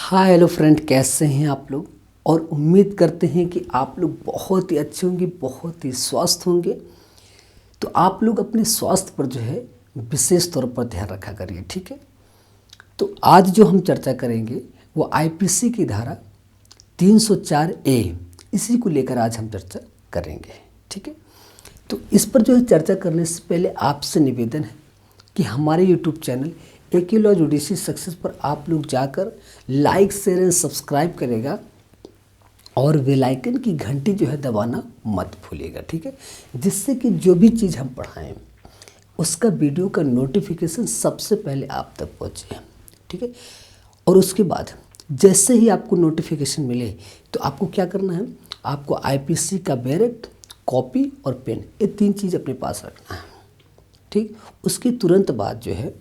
Hi hello friend, कैसे हैं आप लोग। और उम्मीद करते हैं कि आप लोग बहुत ही अच्छे होंगे, बहुत ही स्वस्थ होंगे। तो आप लोग अपने स्वास्थ्य पर जो है विशेष तौर पर ध्यान रखा करिए, ठीक है। तो आज जो हम चर्चा करेंगे वो आईपीसी की धारा 304A, इसी को लेकर आज हम चर्चा करेंगे, ठीक है। तो इस पर जो है चर्चा करने से पहले आपसे निवेदन है कि हमारे YouTube channel AK law judiciary success पर आप लोग जाकर लाइक शेयर एंड सब्सक्राइब करेगा और बेल आइकन की घंटी जो है दबाना मत भूलिएगा, ठीक है। जिससे कि जो भी चीज़ हम पढ़ाएं उसका वीडियो का नोटिफिकेशन सबसे पहले आप तक पहुँचे, ठीक है। और उसके बाद जैसे ही आपको नोटिफिकेशन मिले तो आपको क्या करना है, आपको आईपीसी का बैरेक्ट, कॉपी और पेन, ये 3 चीज़ अपने पास रखना है, ठीक। उसके तुरंत बाद जो है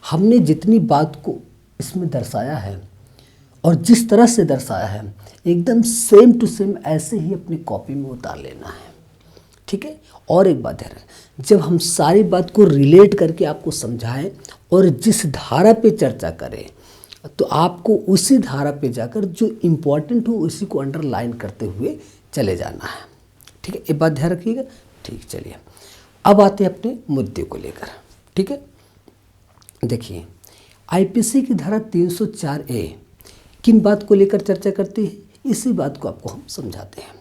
हमने जितनी बात को इसमें दर्शाया है और जिस तरह से दर्शाया है एकदम सेम टू सेम ऐसे ही अपनी कॉपी में उतार लेना है, ठीक है। और एक बात है, जब हम सारी बात को रिलेट करके आपको समझाएं और जिस धारा पे चर्चा करें तो आपको उसी धारा पे जाकर जो इम्पोर्टेंट हो उसी को अंडरलाइन करते हुए चले जाना है, ठीक है। ये बात ध्यान रखिएगा, ठीक। चलिए अब आते हैं अपने मुद्दे को लेकर, ठीक है। देखिए आईपीसी की धारा 304A किन बात को लेकर चर्चा करती है, इसी बात को आपको हम समझाते हैं।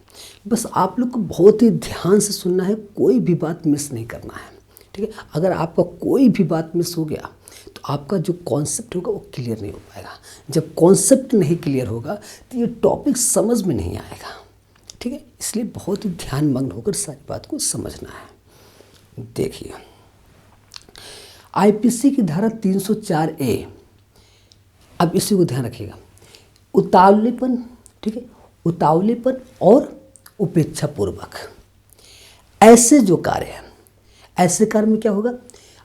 बस आप लोग को बहुत ही ध्यान से सुनना है, कोई भी बात मिस नहीं करना है, ठीक है। अगर आपका कोई भी बात मिस हो गया तो आपका जो कॉन्सेप्ट होगा वो क्लियर नहीं हो पाएगा। जब कॉन्सेप्ट नहीं क्लियर होगा तो ये टॉपिक समझ में नहीं आएगा, ठीक है। इसलिए बहुत ही ध्यानमग्न होकर सारी बात को समझना है। देखिए आईपीसी की धारा 304A, अब इसी को ध्यान रखिएगा, उतावलेपन, ठीक है, उतावलेपन और उपेक्षापूर्वक ऐसे जो कार्य हैं, ऐसे कार्य में क्या होगा,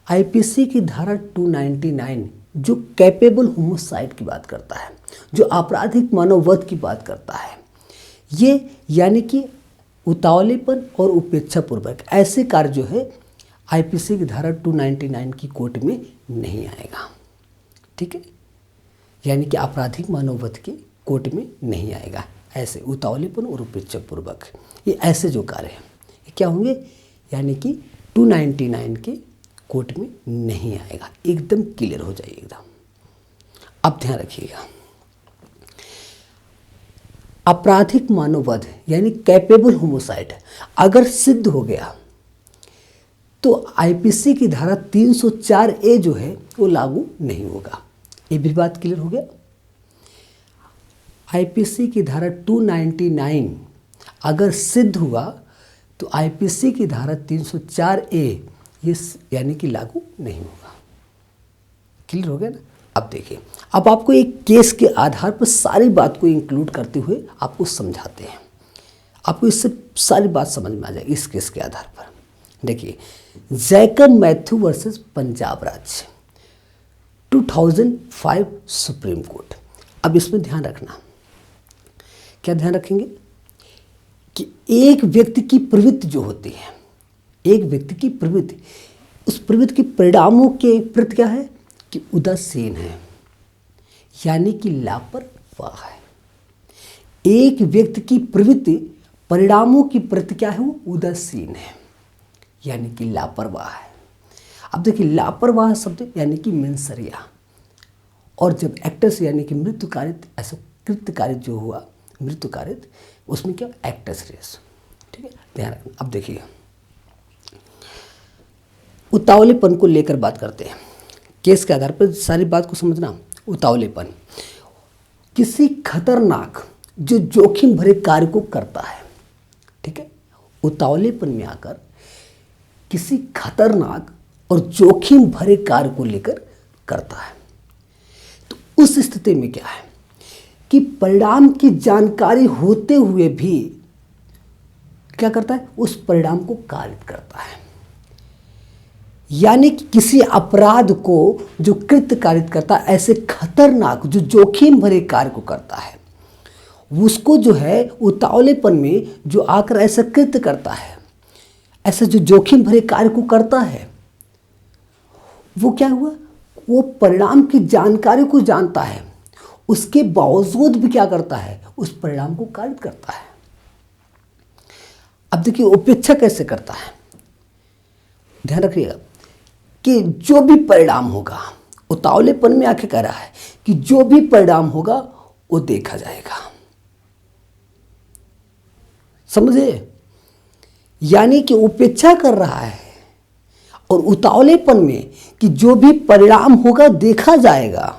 आईपीसी की धारा 299 जो कैपेबल होमोसाइड की बात करता है, जो आपराधिक मानववध की बात करता है, ये यानी कि उतावलेपन और उपेक्षापूर्वक ऐसे कार्य जो है आईपीसी की धारा 299 की कोर्ट में नहीं आएगा, ठीक है। यानी कि आपराधिक मानववध की कोर्ट में नहीं आएगा। ऐसे उतावलेपन और उपेक्षापूर्वक ये ऐसे जो कार्य हैं ये क्या होंगे, यानी कि 299 के कोर्ट में नहीं आएगा। एकदम क्लियर हो जाइए एकदम। अब ध्यान रखिएगा, आपराधिक मानववध यानी कैपेबल होमोसाइड अगर सिद्ध हो गया तो आईपीसी की धारा 304A जो है वो लागू नहीं होगा। ये भी बात क्लियर हो गया। आईपीसी की धारा 299 अगर सिद्ध हुआ तो आईपीसी की धारा 304A ये यानी कि लागू नहीं होगा। क्लियर हो गया ना। अब देखिए, अब आपको एक केस के आधार पर सारी बात को इंक्लूड करते हुए आपको समझाते हैं। आपको इससे सारी बात समझ में आ जाएगी इस केस के आधार पर। देखिए जैकब मैथ्यू वर्सेस पंजाब राज्य 2005 सुप्रीम कोर्ट। अब इसमें ध्यान रखना, क्या ध्यान रखेंगे कि एक व्यक्ति की प्रवृत्ति जो होती है, एक व्यक्ति की प्रवृत्ति, उस प्रवृत्ति के परिणामों के प्रति क्या है कि उदासीन है, यानी कि लापरवाह है। एक व्यक्ति की प्रवृत्ति परिणामों की प्रति क्या है, वो उदासीन है, यानी कि लापरवाह है। अब देखिए लापरवाह शब्द यानी कि मेंसरिया, और जब एक्टस यानी कि मृत्यु कारित, ऐसा कृत्य कारित जो हुआ मृत्यु कारित, उसमें क्या एक्टस रेस, ठीक है, ध्यान रखना। अब देखिए उतावलेपन को लेकर बात करते हैं, केस के आधार पर सारी बात को समझना। उतावलेपन किसी खतरनाक जो जोखिम भरे कार्य को करता है, ठीक है। उतावलेपन में आकर किसी खतरनाक और जोखिम भरे कार्य को लेकर करता है, तो उस स्थिति में क्या है कि परिणाम की जानकारी होते हुए भी क्या करता है, उस परिणाम को कारित करता है। यानी कि किसी अपराध को जो कृत्य कारित करता है, ऐसे खतरनाक जो जोखिम भरे कार्य को करता है, उसको जो है उतावलेपन में जो आकर ऐसा कृत्य करता है, ऐसा जो जोखिम भरे कार्य को करता है, वो क्या हुआ, वो परिणाम की जानकारी को जानता है, उसके बावजूद भी क्या करता है, उस परिणाम को कारित करता है। अब देखिए उपेक्षा कैसे करता है, ध्यान रखिएगा कि जो भी परिणाम होगा, उतावलेपन में आके कह रहा है कि जो भी परिणाम होगा वो देखा जाएगा, समझे। यानी कि उपेक्षा कर रहा है और उतावलेपन में कि जो भी परिणाम होगा देखा जाएगा।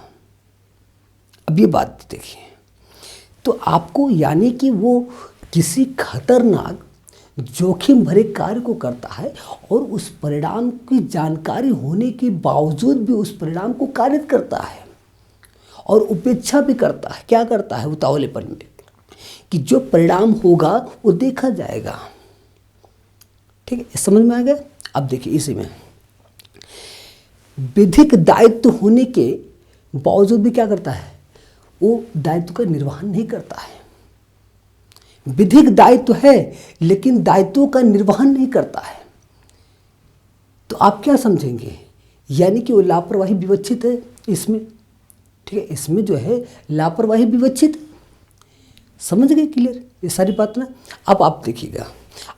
अब ये बात देखिए, तो आपको यानी कि वो किसी खतरनाक जोखिम भरे कार्य को करता है और उस परिणाम की जानकारी होने के बावजूद भी उस परिणाम को कारित करता है और उपेक्षा भी करता है। क्या करता है, उतावलेपन में कि जो परिणाम होगा वो देखा जाएगा। ठीक है, समझ में आ गया। अब देखिए इसी में विधिक दायित्व होने के बावजूद भी क्या करता है, वो दायित्व का निर्वहन नहीं करता है। विधिक दायित्व है लेकिन दायित्वों का निर्वहन नहीं करता है। तो आप क्या समझेंगे, यानी कि वो लापरवाही विवक्षित है इसमें। ठीक है, इसमें जो है लापरवाही विवक्षित, समझ गए क्लियर ये सारी बात ना। अब आप देखिएगा,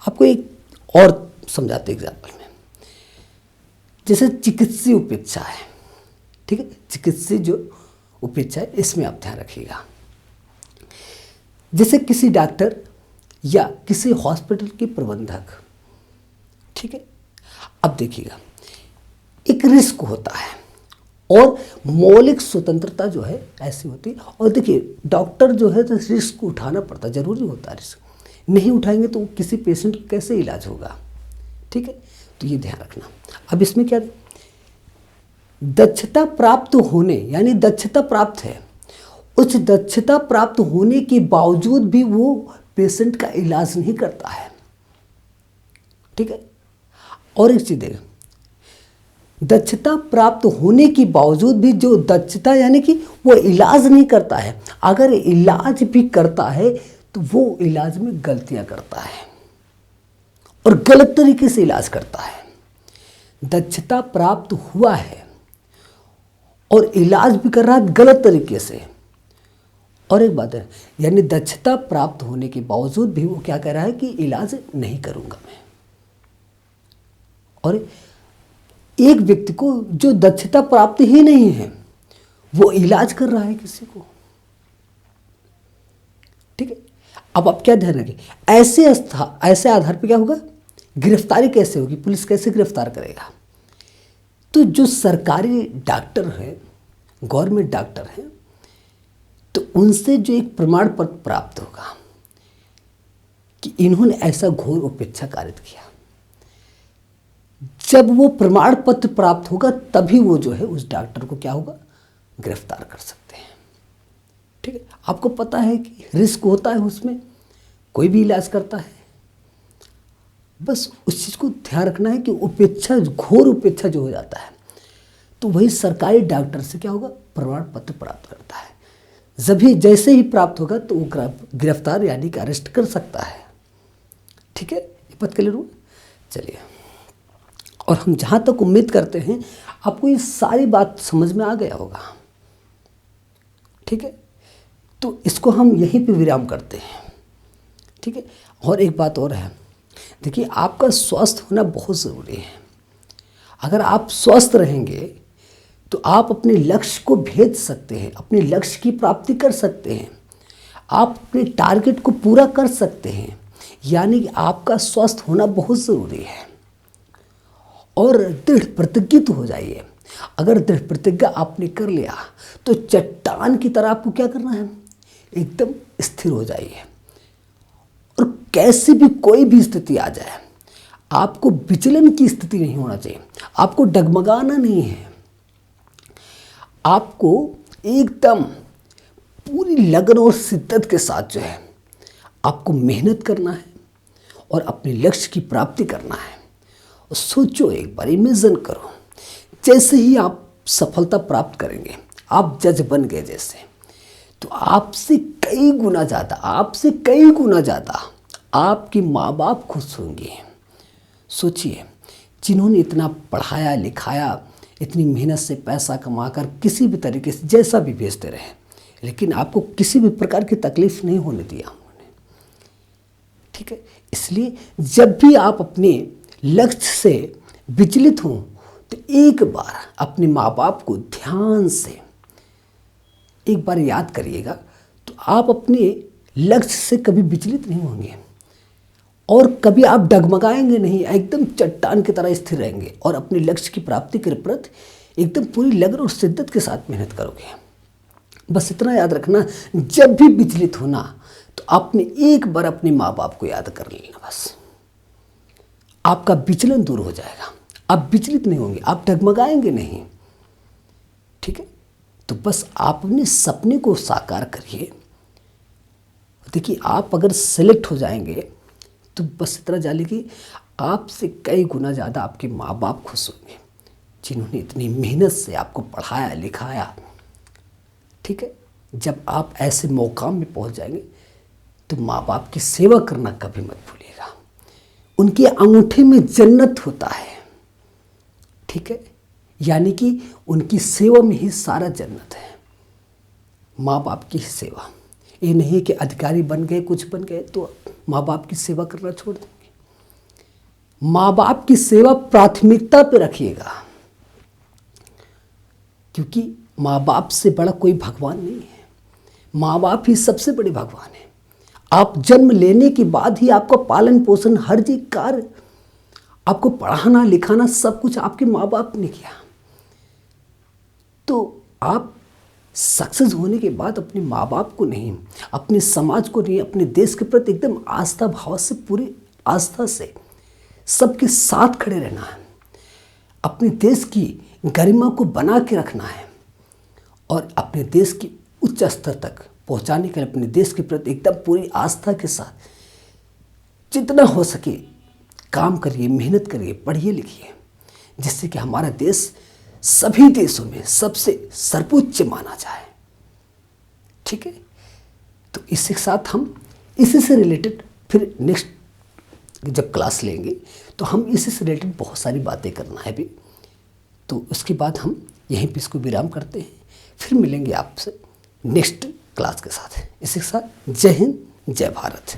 आपको एक और समझाते एग्जाम्पल में, जैसे चिकित्सीय उपेक्षा है। ठीक है, चिकित्सीय जो उपेक्षा है इसमें आप ध्यान रखिएगा। जैसे किसी डॉक्टर या किसी हॉस्पिटल के प्रबंधक, ठीक है, अब देखिएगा एक रिस्क होता है और मौलिक स्वतंत्रता जो है ऐसी होती है। और देखिए डॉक्टर जो है तो रिस्क उठाना पड़ता है, जरूरी होता है। रिस्क नहीं उठाएंगे तो किसी पेशेंट का कैसे इलाज होगा। ठीक है, तो ये ध्यान रखना। अब इसमें क्या, दक्षता प्राप्त होने, यानी दक्षता प्राप्त है, उच्च दक्षता प्राप्त होने के बावजूद भी वो पेशेंट का इलाज नहीं करता है। ठीक है, और एक चीज देगा, दक्षता प्राप्त होने के बावजूद भी जो दक्षता यानी कि वो इलाज नहीं करता है। अगर इलाज भी करता है तो वो इलाज में गलतियां करता है और गलत तरीके से इलाज करता है। दक्षता प्राप्त हुआ है और इलाज भी कर रहा है गलत तरीके से। और एक बात है, यानी दक्षता प्राप्त होने के बावजूद भी वो क्या कह रहा है कि इलाज नहीं करूंगा मैं। और एक व्यक्ति को जो दक्षता प्राप्त ही नहीं है वो इलाज कर रहा है किसी को। ठीक है, अब आप क्या ध्यान रखें, ऐसे आधार पे क्या होगा, गिरफ्तारी कैसे होगी, पुलिस कैसे गिरफ्तार करेगा। तो जो सरकारी डॉक्टर हैं, गवर्नमेंट डॉक्टर हैं, तो उनसे जो एक प्रमाण पत्र प्राप्त होगा कि इन्होंने ऐसा घोर उपेक्षा कारित किया, जब वो प्रमाण पत्र प्राप्त होगा तभी वो जो है उस डॉक्टर को क्या होगा, गिरफ्तार कर सकते हैं। ठीक है, आपको पता है कि रिस्क होता है उसमें, कोई भी इलाज करता है। बस उस चीज़ को ध्यान रखना है कि उपेक्षा, घोर उपेक्षा जो हो जाता है तो वही सरकारी डॉक्टर से क्या होगा, प्रमाण पत्र प्राप्त करता है। जभी जैसे ही प्राप्त होगा तो वो गिरफ्तार यानी कि अरेस्ट कर सकता है। ठीक है, ये बात क्लियर हुआ। चलिए, और हम जहाँ तक उम्मीद करते हैं आपको ये सारी बात समझ में आ गया होगा। ठीक है, तो इसको हम यहीं पे विराम करते हैं। ठीक है, और एक बात और है, देखिए आपका स्वस्थ होना बहुत ज़रूरी है। अगर आप स्वस्थ रहेंगे तो आप अपने लक्ष्य को भेद सकते हैं, अपने लक्ष्य की प्राप्ति कर सकते हैं, आप अपने टारगेट को पूरा कर सकते हैं। यानी कि आपका स्वस्थ होना बहुत ज़रूरी है। और दृढ़ प्रतिज्ञित हो जाइए। अगर दृढ़ प्रतिज्ञा आपने कर लिया तो चट्टान की तरह आपको क्या करना है, एकदम स्थिर हो जाइए। और कैसी भी कोई भी स्थिति आ जाए, आपको विचलन की स्थिति नहीं होना चाहिए, आपको डगमगाना नहीं है। आपको एकदम पूरी लगन और शिद्दत के साथ जो है आपको मेहनत करना है और अपने लक्ष्य की प्राप्ति करना है। और सोचो, एक बार इमेजिन करो, जैसे ही आप सफलता प्राप्त करेंगे, आप जज बन गए जैसे, तो आपसे कई गुना ज़्यादा आपके माँ बाप खुश होंगे। सोचिए, जिन्होंने इतना पढ़ाया लिखाया, इतनी मेहनत से पैसा कमाकर किसी भी तरीके से जैसा भी भेजते रहे, लेकिन आपको किसी भी प्रकार की तकलीफ नहीं होने दिया उन्होंने। ठीक है, इसलिए जब भी आप अपने लक्ष्य से विचलित हों तो एक बार अपने माँ बाप को ध्यान से एक बार याद करिएगा, तो आप अपने लक्ष्य से कभी विचलित नहीं होंगे और कभी आप डगमगाएंगे नहीं, एकदम चट्टान की तरह स्थिर रहेंगे और अपने लक्ष्य की प्राप्ति के प्रति एकदम पूरी लगन और शिद्दत के साथ मेहनत करोगे। बस इतना याद रखना, जब भी विचलित होना तो आपने एक बार अपने माँ बाप को याद कर लेना, बस आपका विचलन दूर हो जाएगा। आप विचलित नहीं होंगे, आप डगमगाएंगे नहीं। ठीक है, तो बस आप अपने सपने को साकार करिए। देखिए, आप अगर सेलेक्ट हो जाएंगे तो बस इतना जानिए कि आपसे कई गुना ज़्यादा आपके माँ बाप खुश होंगे, जिन्होंने इतनी मेहनत से आपको पढ़ाया लिखाया। ठीक है, जब आप ऐसे मौकाम में पहुंच जाएंगे तो माँ बाप की सेवा करना कभी मत भूलिएगा। उनके अंगूठे में जन्नत होता है। ठीक है, यानी कि उनकी सेवा में ही सारा जन्नत है, माँ बाप की सेवा। ये नहीं कि अधिकारी बन गए, कुछ बन गए तो माँ बाप की सेवा करना छोड़ देंगे। माँ बाप की सेवा प्राथमिकता पे रखिएगा, क्योंकि माँ बाप से बड़ा कोई भगवान नहीं है। माँ बाप ही सबसे बड़े भगवान है। आप जन्म लेने के बाद ही आपका पालन पोषण, हर जी कार्य, आपको पढ़ाना लिखाना सब कुछ आपके माँ बाप ने किया। तो आप सक्सेस होने के बाद अपने माँ बाप को नहीं, अपने समाज को नहीं, अपने देश के प्रति एकदम आस्था भाव से, पूरी आस्था से सबके साथ खड़े रहना है। अपने देश की गरिमा को बना के रखना है और अपने देश की उच्च स्तर तक पहुंचाने के लिए अपने देश के प्रति एकदम पूरी आस्था के साथ जितना हो सके काम करिए, मेहनत करिए, पढ़िए लिखिए, जिससे कि हमारा देश सभी देशों में सबसे सर्वोच्च माना जाए। ठीक है, तो इसके साथ हम इसी से रिलेटेड फिर नेक्स्ट जब क्लास लेंगे तो हम इसी से रिलेटेड बहुत सारी बातें करना है भी। तो उसके बाद हम यहीं पे इसको विराम करते हैं, फिर मिलेंगे आपसे नेक्स्ट क्लास के साथ। इसी के साथ जय हिंद, जय भारत।